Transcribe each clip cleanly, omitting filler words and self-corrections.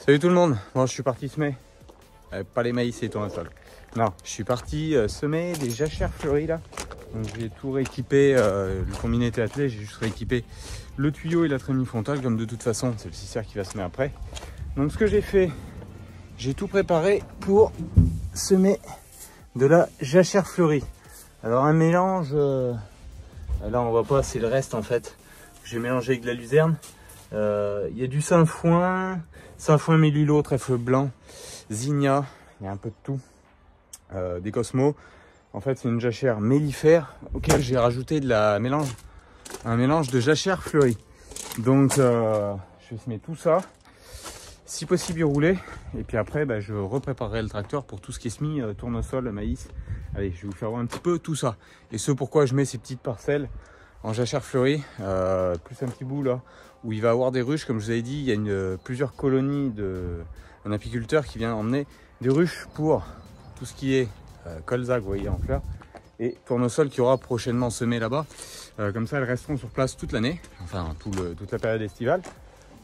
Salut tout le monde, bon, je suis parti semer, pas les maïs et tournesol. Non, je suis parti semer des jachères fleuries là. Donc j'ai tout rééquipé, le combiné était attelé, j'ai juste rééquipé le tuyau et la trémie frontale, comme de toute façon c'est le cistère qui va semer après. Donc ce que j'ai fait, j'ai tout préparé pour semer de la jachère fleurie. Alors un mélange, là on voit pas, c'est le reste en fait. J'ai mélangé avec de la luzerne. Il y a du sainfoin mélilo, trèfle blanc, zinnia, il y a un peu de tout, des cosmos. En fait c'est une jachère mellifère auquel j'ai rajouté un mélange de jachère fleurie. Donc je vais semer tout ça, si possible y rouler, et puis après je repréparerai le tracteur pour tout ce qui est semis, tournesol, maïs. Allez, je vais vous faire voir un petit peu tout ça. Et ce pourquoi je mets ces petites parcelles en jachère fleurie, plus un petit bout là où il va avoir des ruches. Comme je vous avais dit, il y a plusieurs colonies d'un apiculteur qui vient emmener des ruches pour tout ce qui est colza, vous voyez en fleurs, et tournesol qui aura prochainement semé là-bas. Comme ça elles resteront sur place toute l'année, enfin toute la période estivale,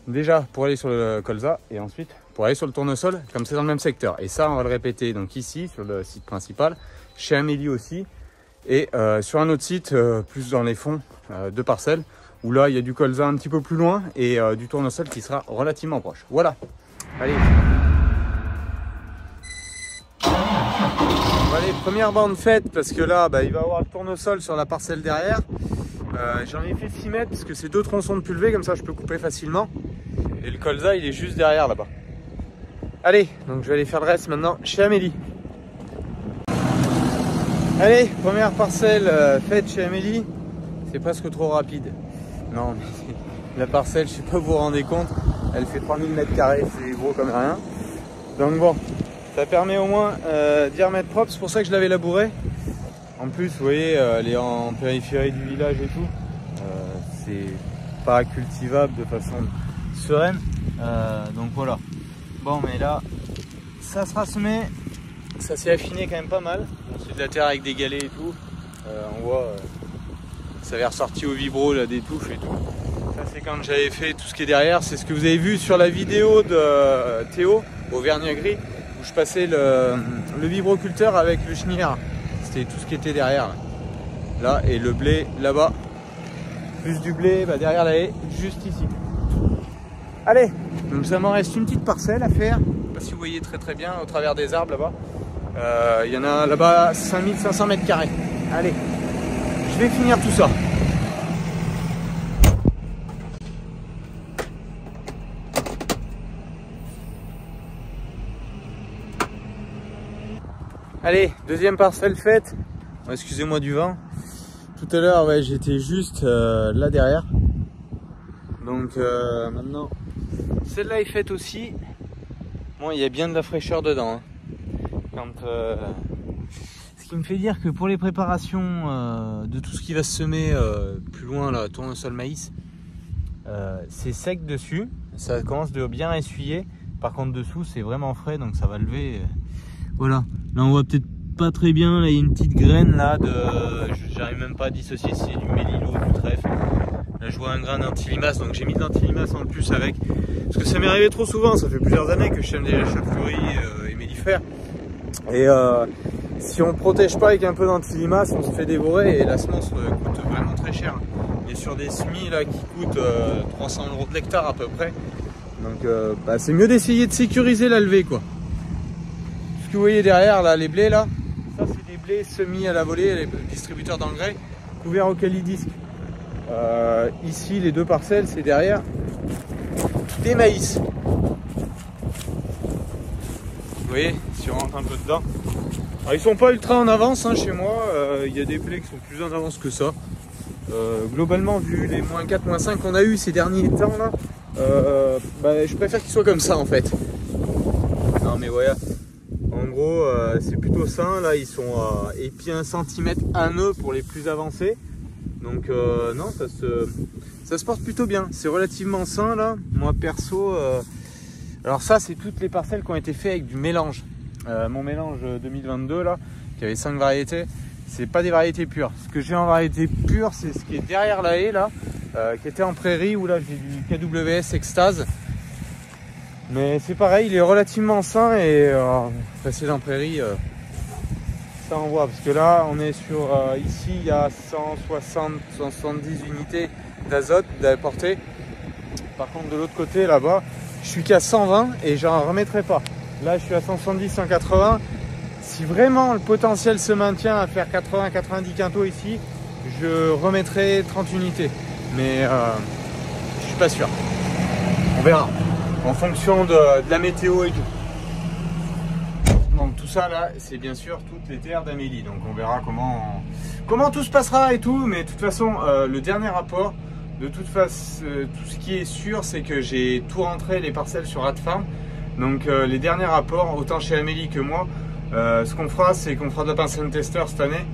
déjà pour aller sur le colza et ensuite pour aller sur le tournesol, comme c'est dans le même secteur. Et ça on va le répéter donc ici sur le site principal, chez Amélie aussi, et sur un autre site plus dans les fonds de parcelles, où là il y a du colza un petit peu plus loin et du tournesol qui sera relativement proche. Voilà, allez. Allez, première bande faite, parce que là il va y avoir le tournesol sur la parcelle derrière. J'en ai fait 6 mètres parce que c'est 2 tronçons de pulvé, comme ça je peux couper facilement. Et le colza il est juste derrière là-bas. Allez, donc je vais aller faire le reste maintenant chez Amélie. Allez, première parcelle faite chez Amélie. C'est presque trop rapide. Non, mais la parcelle, je sais pas, vous vous rendez compte, elle fait 3000 m², c'est gros comme rien. Donc bon, ça permet au moins d'y remettre propre, c'est pour ça que je l'avais labouré. En plus, vous voyez, elle est en périphérie du village et tout. C'est pas cultivable de façon sereine. Donc voilà. Bon, mais là, ça sera semé. Ça s'est affiné quand même pas mal. Bon, c'est de la terre avec des galets et tout. On voit, ça avait ressorti au vibro là, des touffes et tout. Ça c'est quand j'avais fait tout ce qui est derrière. C'est ce que vous avez vu sur la vidéo de Théo au Vernier Gris, où je passais le vibroculteur avec le chenillard. C'était tout ce qui était derrière là, et le blé là-bas, plus du blé derrière la haie, juste ici. Allez, donc ça m'en reste une petite parcelle à faire. Je sais pas si vous voyez très bien au travers des arbres là-bas. Il y en a là-bas 5500 m². Allez, je vais finir tout ça. Allez, deuxième parcelle faite. Oh, excusez-moi du vent. Tout à l'heure, ouais, j'étais juste là derrière. Donc maintenant, celle-là est faite aussi. Bon, il y a bien de la fraîcheur dedans. Hein. Ce qui me fait dire que pour les préparations de tout ce qui va se semer plus loin, là, tournesol, maïs, c'est sec dessus. Ça commence de bien essuyer. Par contre, dessous, c'est vraiment frais, donc ça va lever. Voilà. Là, on voit peut-être pas très bien. Là, il y a une petite graine là j'arrive même pas à dissocier si c'est du mélilo ou du trèfle. Là, je vois un grain d'antilimace, donc j'ai mis de l'antilimace en plus avec. Parce que ça m'est arrivé trop souvent. Ça fait plusieurs années que je sème des jachères fleuries et mellifères. Et si on protège pas avec un peu d'antilimace, on se fait dévorer et la semence coûte vraiment très cher. Et sur des semis là qui coûtent 300 € de l'hectare à peu près. Donc c'est mieux d'essayer de sécuriser la levée quoi. Ce que vous voyez derrière là, les blés là, ça c'est des blés semis à la volée, les distributeurs d'engrais couverts au calidisque. Ici les 2 parcelles, c'est derrière des maïs. Vous voyez, si on rentre un peu dedans. Alors, ils sont pas ultra en avance hein, chez moi, il y a des blés qui sont plus en avance que ça. Globalement, vu les -4, -5 qu'on a eu ces derniers temps là, je préfère qu'ils soient comme ça en fait. Non mais voilà, en gros c'est plutôt sain, là ils sont à épi 1 cm, 1 nœud pour les plus avancés. Donc non, ça se porte plutôt bien, c'est relativement sain là. Moi perso, alors ça c'est toutes les parcelles qui ont été faites avec du mélange. Mon mélange 2022 là, qui avait 5 variétés, c'est pas des variétés pures. Ce que j'ai en variété pure, c'est ce qui est derrière la haie là, qui était en prairie, où là j'ai du KWS Extase. Mais c'est pareil, il est relativement sain et passer dans prairie, ça envoie. Parce que là, on est sur, ici, il y a 160, 170 unités d'azote d'apporter. Par contre, de l'autre côté, là-bas, je suis qu'à 120 et j'en remettrai pas. Là, je suis à 170, 180. Si vraiment le potentiel se maintient à faire 80-90 quintaux ici, je remettrai 30 unités. Mais je suis pas sûr. On verra. En fonction de la météo et tout. Donc tout ça là, c'est bien sûr toutes les terres d'Amélie. Donc on verra comment tout se passera et tout. Mais de toute façon, le dernier rapport, de toute façon, tout ce qui est sûr, c'est que j'ai tout rentré les parcelles sur Radfarm. Donc les derniers rapports, autant chez Amélie que moi, ce qu'on fera, c'est qu'on fera de la pince and tester cette année,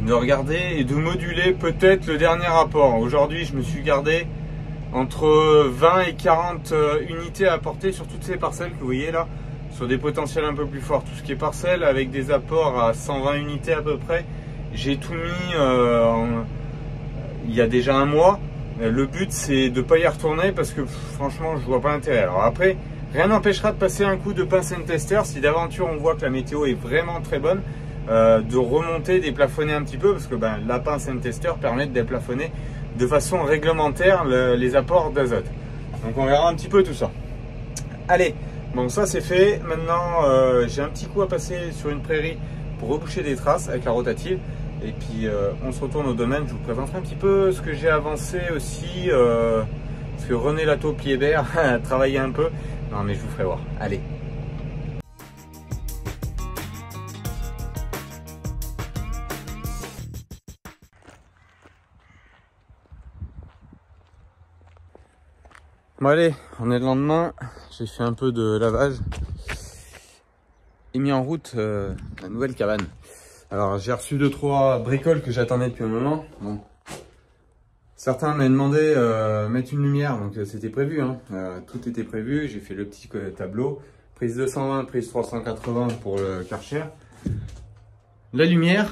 de regarder et de moduler peut-être le dernier rapport. Aujourd'hui, je me suis gardé entre 20 et 40 unités à apporter sur toutes ces parcelles que vous voyez là, sur des potentiels un peu plus forts. Tout ce qui est parcelle avec des apports à 120 unités à peu près, j'ai tout mis il y a déjà un mois. Le but, c'est de ne pas y retourner parce que franchement, je vois pas l'intérêt. Alors après, rien n'empêchera de passer un coup de pince and tester si d'aventure on voit que la météo est vraiment très bonne, de remonter, déplafonner un petit peu parce que la pince and tester permet de déplafonner de façon réglementaire les apports d'azote. Donc on verra un petit peu tout ça. Allez, bon ça c'est fait. Maintenant j'ai un petit coup à passer sur une prairie pour reboucher des traces avec la rotative. Et puis on se retourne au domaine. Je vous présenterai un petit peu ce que j'ai avancé aussi. Parce que René Lato Piébert a travaillé un peu. Non mais je vous ferai voir. Allez. Bon allez, on est le lendemain, j'ai fait un peu de lavage et mis en route la nouvelle cabane. Alors j'ai reçu 2-3 bricoles que j'attendais depuis un moment. Bon. Certains m'avaient demandé mettre une lumière, donc c'était prévu, hein. Tout était prévu, j'ai fait le petit tableau. Prise 220, prise 380 pour le Karcher. La lumière,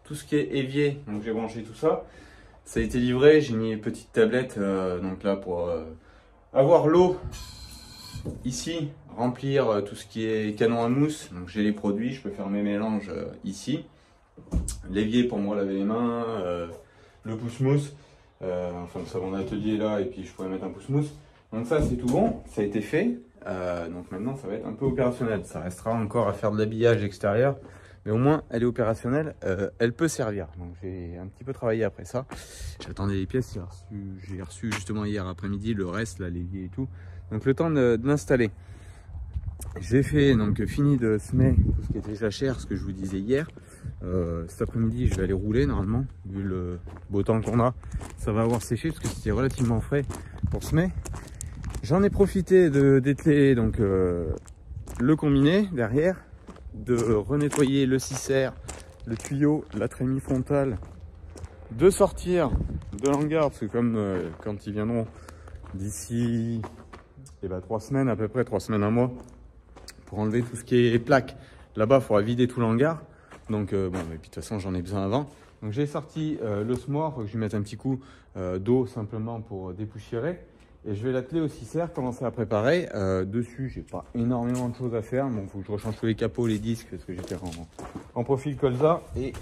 tout ce qui est évier, donc j'ai branché tout ça. Ça a été livré, j'ai mis une petite tablette donc là pour avoir l'eau ici, remplir tout ce qui est canon à mousse. Donc j'ai les produits, je peux faire mes mélanges ici. L'évier pour moi laver les mains, le pousse-mousse, enfin le savon d'atelier là et puis je pourrais mettre un pousse-mousse. Donc ça c'est tout bon, ça a été fait. Donc maintenant ça va être un peu opérationnel, ça restera encore à faire de l'habillage extérieur. Mais au moins, elle est opérationnelle, elle peut servir. Donc j'ai un petit peu travaillé après ça. J'attendais les pièces, j'ai reçu justement hier après-midi le reste, là, l'évier et tout. Donc le temps de l'installer. J'ai fait, donc fini de semer tout ce qui était jachère, ce que je vous disais hier. Cet après-midi, je vais aller rouler normalement, vu le beau temps qu'on a. Ça va avoir séché parce que c'était relativement frais pour semer. J'en ai profité de dételer donc, le combiné derrière, de renettoyer le sissaire, le tuyau, la trémie frontale, de sortir de l'hangar, parce que comme quand ils viendront d'ici 3 semaines à peu près, 3 semaines, un mois, pour enlever tout ce qui est plaque, là-bas il faudra vider tout l'hangar, donc bon, et puis de toute façon j'en ai besoin avant. Donc j'ai sorti le semoir, il faut que je lui mette un petit coup d'eau simplement pour dépoussiérer. Et je vais l'atteler au sissaire, commencer à préparer. Dessus, j'ai pas énormément de choses à faire. Bon, il faut que je rechange tous les capots, les disques, parce que j'étais en profil colza. Et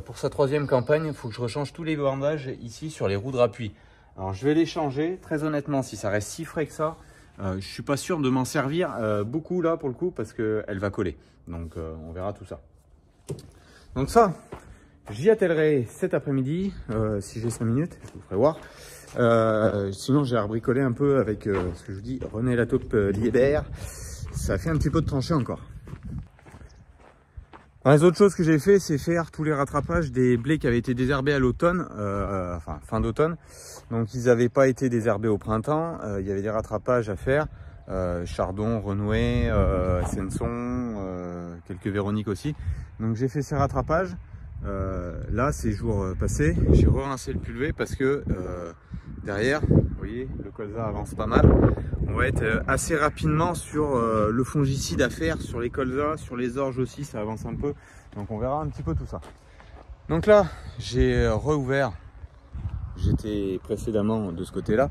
pour sa 3e campagne, il faut que je rechange tous les bandages ici sur les roues de rappui. Alors, je vais les changer. Très honnêtement, si ça reste si frais que ça, je suis pas sûr de m'en servir beaucoup là pour le coup, parce qu'elle va coller. Donc, on verra tout ça. Donc ça, j'y attellerai cet après-midi, si j'ai 5 minutes, je vous ferai voir. Sinon j'ai bricolé un peu avec ce que je vous dis, René Lato Piébert. Ça fait un petit peu de tranchée encore. Alors, les autres choses que j'ai fait, c'est faire tous les rattrapages des blés qui avaient été désherbés à l'automne, enfin fin d'automne. Donc ils n'avaient pas été désherbés au printemps. Il y avait des rattrapages à faire, Chardon, Renoué, Senson, quelques Véroniques aussi. Donc j'ai fait ces rattrapages. Là, ces jours passés, j'ai rincé le pulvé parce que derrière, vous voyez, le colza avance pas mal. On va être assez rapidement sur le fongicide à faire, sur les colzas, sur les orges aussi, ça avance un peu. Donc on verra un petit peu tout ça. Donc là, j'ai j'étais précédemment de ce côté-là,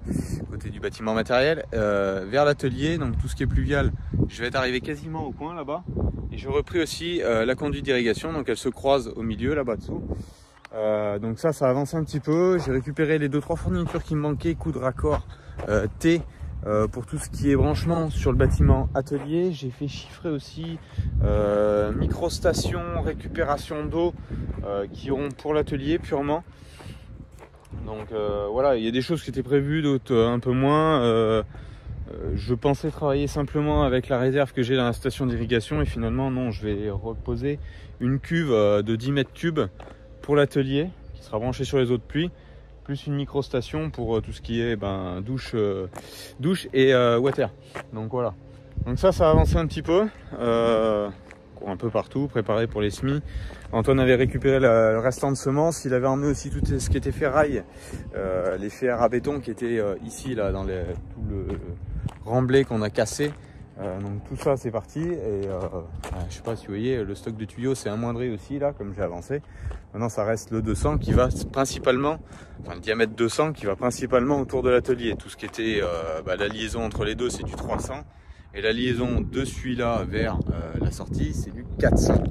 côté du bâtiment matériel, vers l'atelier. Donc tout ce qui est pluvial, je vais être arrivé quasiment au coin là-bas. Et j'ai repris aussi la conduite d'irrigation, donc elle se croise au milieu là-bas dessous. Donc ça a avancé un petit peu. J'ai récupéré les 2-3 fournitures qui me manquaient, coup de raccord T. Pour tout ce qui est branchement sur le bâtiment atelier. J'ai fait chiffrer aussi microstation, récupération d'eau qui iront pour l'atelier purement. Donc voilà, il y a des choses qui étaient prévues, d'autres un peu moins. Je pensais travailler simplement avec la réserve que j'ai dans la station d'irrigation et finalement non, je vais reposer une cuve de 10 mètres cubes pour l'atelier qui sera branchée sur les eaux de pluie, plus une microstation pour tout ce qui est douche et water. Donc voilà. Donc ça a avancé un petit peu, un peu partout, préparé pour les semis. Antoine avait récupéré le restant de semences. Il avait emmené aussi tout ce qui était ferraille, les fers à béton qui étaient ici là dans tout le remblai qu'on a cassé. Donc tout ça c'est parti et je sais pas si vous voyez, le stock de tuyaux c'est amoindri aussi là comme j'ai avancé. Maintenant ça reste le 200 qui va principalement, le diamètre 200 qui va principalement autour de l'atelier. Tout ce qui était la liaison entre les deux c'est du 300 et la liaison de celui-là vers la sortie c'est du 400.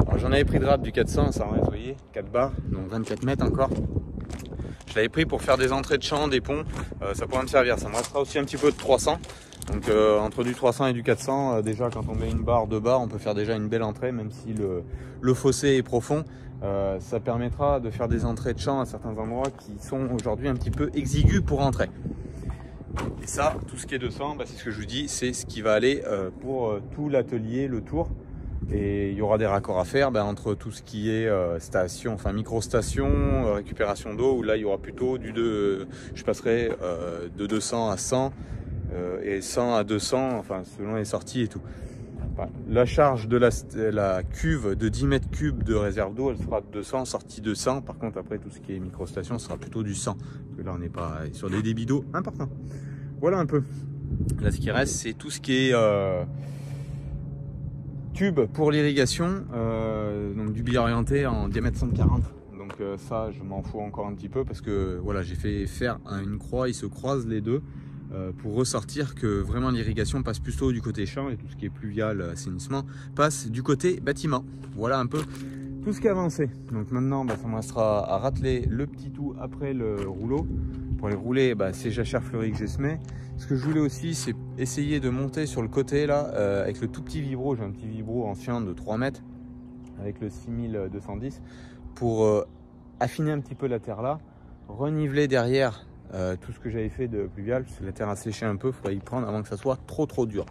Alors j'en avais pris de rap du 400, ça reste, vous voyez, 4 barres, donc 24 mètres encore. Je l'avais pris pour faire des entrées de champs, des ponts, ça pourrait me servir. Ça me restera aussi un petit peu de 300. Donc entre du 300 et du 400, déjà quand on met une barre, 2 barres, on peut faire déjà une belle entrée, même si le fossé est profond. Ça permettra de faire des entrées de champs à certains endroits qui sont aujourd'hui un petit peu exigus pour entrer. Et ça, tout ce qui est 200, c'est ce que je vous dis, c'est ce qui va aller pour tout l'atelier, le tour. Et il y aura des raccords à faire entre tout ce qui est station, enfin micro-station, récupération d'eau, où là il y aura plutôt je passerai de 200 à 100 et 100 à 200, enfin selon les sorties et tout. Enfin, la charge de la cuve de 10 mètres cubes de réserve d'eau, elle sera de 200, sortie de 100. Par contre après tout ce qui est micro-station sera plutôt du 100. Parce que là on n'est pas sur des débits d'eau importants. Voilà un peu. Là ce qui reste c'est tout ce qui est tube pour l'irrigation, donc du billet orienté en diamètre 140. Donc ça je m'en fous encore un petit peu parce que voilà, j'ai fait faire une croix, ils se croisent les deux pour ressortir que vraiment l'irrigation passe plutôt du côté champ et tout ce qui est pluvial, assainissement passe du côté bâtiment. Voilà un peu tout ce qui est avancé. Donc maintenant ça me restera à rateler le petit tout après le rouleau. Pour les rouler ces jachères fleuries que j'ai semées. Ce que je voulais aussi c'est essayer de monter sur le côté là avec le tout petit vibro. J'ai un petit vibro ancien de 3 mètres avec le 6210 pour affiner un petit peu la terre là, reniveler derrière tout ce que j'avais fait de pluvial parce que la terre a séché un peu, il faudrait y prendre avant que ça soit trop dur.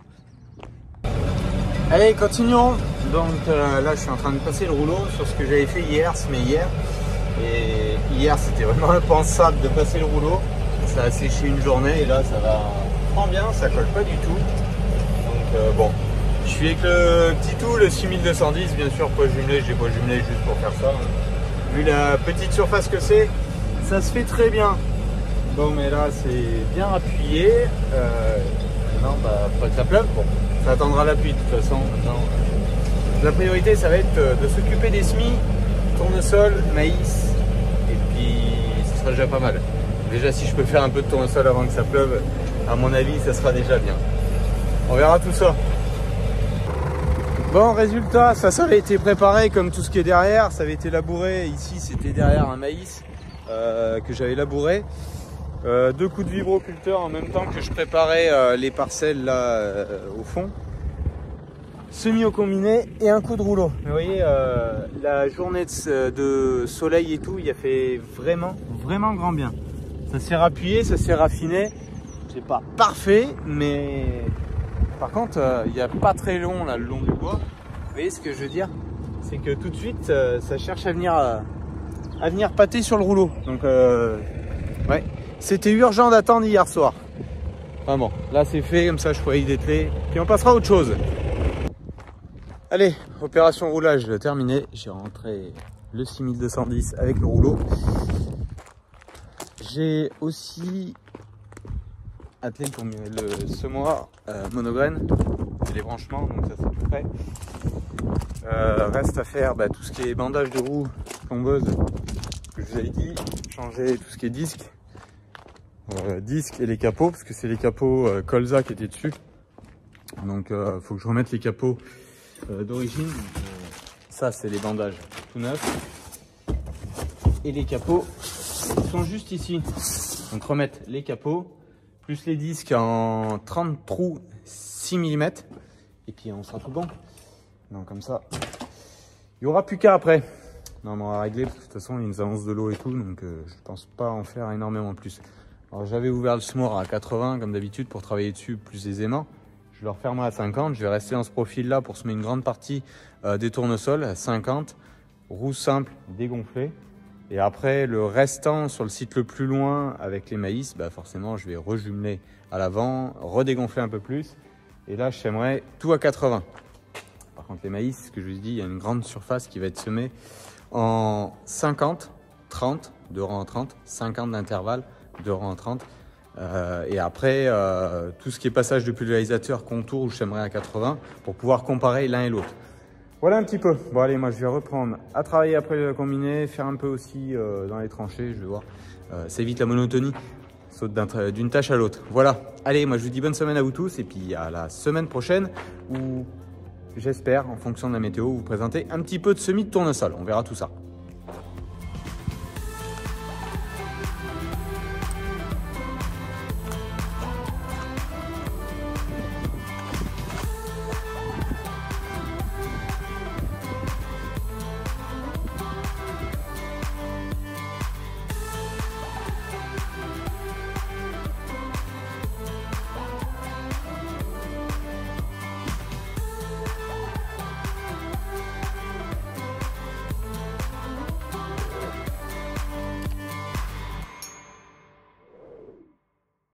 Allez, continuons. Donc là je suis en train de passer le rouleau sur ce que j'avais fait hier, semé hier. Et hier c'était vraiment impensable de passer le rouleau. Ça a séché une journée et là ça va prend bien, ça colle pas du tout. Donc bon, je suis avec le petit tout, le 6210 bien sûr, pas jumelé, je l'ai pas jumelé juste pour faire ça. Vu la petite surface que c'est, ça se fait très bien. Bon mais là c'est bien appuyé. Non pas que ça pleuve, bon, ça attendra la pluie de toute façon. Maintenant, la priorité ça va être de s'occuper des semis, tournesol, maïs, et puis ce sera déjà pas mal. Déjà si je peux faire un peu de tournesol avant que ça pleuve, à mon avis ça sera déjà bien. On verra tout ça. Bon, résultat, ça avait été préparé comme tout ce qui est derrière, ça avait été labouré. Ici c'était derrière un maïs que j'avais labouré. 2 coups de vibroculteur en même temps que je préparais les parcelles là au fond. Semi au combiné et un coup de rouleau. Mais vous voyez, la journée de soleil et tout, il a fait vraiment grand bien. Ça s'est rappuyé, ça s'est raffiné. C'est pas parfait, mais par contre, il n'y a pas très long là le long du bois. Vous voyez ce que je veux dire? C'est que tout de suite, ça cherche à venir pâter sur le rouleau. Donc, ouais, c'était urgent d'attendre hier soir. Enfin bon, là c'est fait, comme ça je pourrais y dételer. Puis on passera à autre chose. Allez, opération roulage terminée. J'ai rentré le 6210 avec le rouleau. J'ai aussi attelé le semoir monograine et les branchements, donc ça c'est tout prêt. Reste à faire tout ce qui est bandage de roue, tombeuse ce que je vous avais dit, changer tout ce qui est disque, disque et les capots, parce que c'est les capots colza qui étaient dessus. Donc faut que je remette les capots d'origine. Ça c'est les bandages tout neufs. Et les capots sont juste ici. Donc remettre les capots, plus les disques en 30 trous 6 mm. Et puis on sera tout bon. Donc comme ça, il n'y aura plus qu'à après. Non, mais on va régler parce que de toute façon il nous annonce de l'eau et tout. Donc je pense pas en faire énormément plus. Alors j'avais ouvert le Smore à 80 comme d'habitude pour travailler dessus plus aisément. Je vais le refermer à 50. Je vais rester dans ce profil là pour semer une grande partie des tournesols à 50. Roue simple dégonflée. Et après le restant sur le site le plus loin avec les maïs, bah forcément je vais rejumeler à l'avant, redégonfler un peu plus. Et là je sèmerai tout à 80. Par contre les maïs, ce que je vous dis, il y a une grande surface qui va être semée en 50, 30, 2 rangs en 30, 50 d'intervalle, 2 rangs en 30. Et après tout ce qui est passage de pulvérisateur, contour, où je sèmerai à 80 pour pouvoir comparer l'un et l'autre. Voilà un petit peu. Bon allez, moi je vais reprendre à travailler après le combiné, faire un peu aussi dans les tranchées, je vais voir. Ça évite la monotonie, saute d'une tâche à l'autre. Voilà, allez, moi je vous dis bonne semaine à vous tous et puis à la semaine prochaine où j'espère, en fonction de la météo, vous présenter un petit peu de semis de tournesol. On verra tout ça.